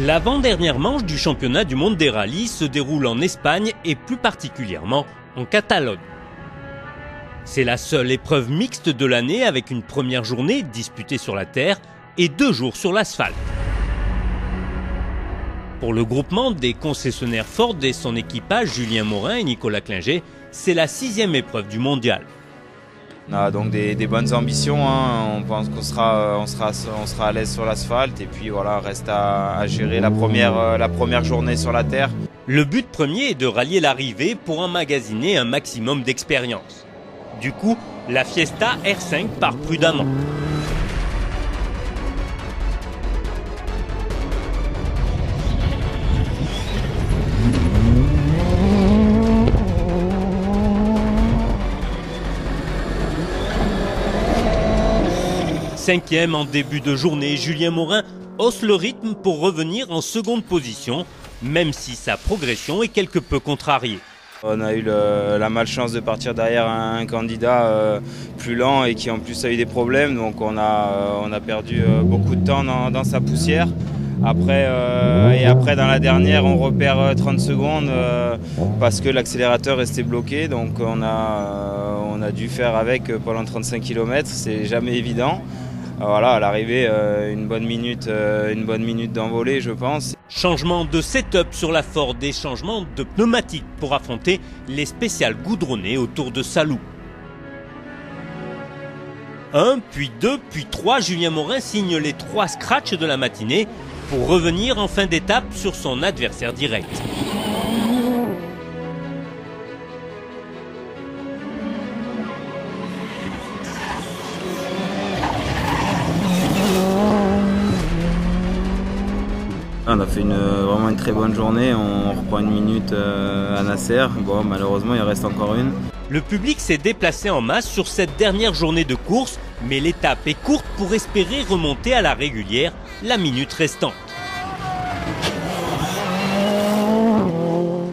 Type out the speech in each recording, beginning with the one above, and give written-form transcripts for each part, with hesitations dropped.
L'avant-dernière manche du championnat du monde des rallyes se déroule en Espagne et plus particulièrement en Catalogne. C'est la seule épreuve mixte de l'année avec une première journée disputée sur la terre et 2 jours sur l'asphalte. Pour le groupement des concessionnaires Ford et son équipage Julien Morin et Nicolas Klinger, c'est la 6e épreuve du mondial. On a donc des bonnes ambitions, hein. On pense qu'on sera à l'aise sur l'asphalte et puis voilà, reste à gérer la première journée sur la terre. Le but premier est de rallier l'arrivée pour emmagasiner un maximum d'expérience. Du coup, la Fiesta R5 part prudemment. Cinquième en début de journée, Julien Morin hausse le rythme pour revenir en seconde position, même si sa progression est quelque peu contrariée. On a eu la malchance de partir derrière un candidat plus lent et qui en plus a eu des problèmes, donc on a perdu beaucoup de temps dans sa poussière. Après dans la dernière on repère 30 secondes parce que l'accélérateur restait bloqué, donc on a dû faire avec pendant 35 km, c'est jamais évident. Voilà, à l'arrivée, une bonne minute d'envolée, je pense. Changement de setup sur la Ford et changement de pneumatique pour affronter les spéciales goudronnées autour de Salou. 1, puis 2, puis 3, Julien Morin signe les 3 scratchs de la matinée pour revenir en fin d'étape sur son adversaire direct. On a fait vraiment une très bonne journée, on reprend une minute à Nasser, bon malheureusement il reste encore une. Le public s'est déplacé en masse sur cette dernière journée de course, mais l'étape est courte pour espérer remonter à la régulière la minute restante.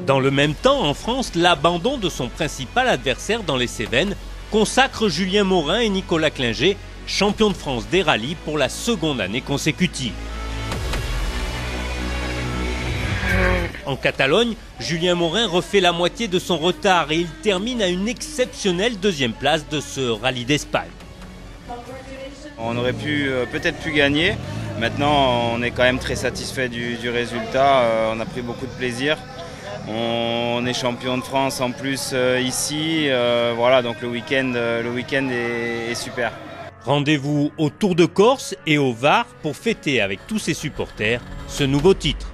Dans le même temps, en France, l'abandon de son principal adversaire dans les Cévennes consacre Julien Morin et Nicolas Klinger, champions de France des rallyes pour la 2e année consécutive. En Catalogne, Julien Morin refait la moitié de son retard et il termine à une exceptionnelle 2e place de ce rallye d'Espagne. On aurait peut-être pu gagner. Maintenant, on est quand même très satisfait du résultat. On a pris beaucoup de plaisir. On est champion de France en plus ici. Voilà, donc le week-end est super. Rendez-vous au Tour de Corse et au Var pour fêter avec tous ses supporters ce nouveau titre.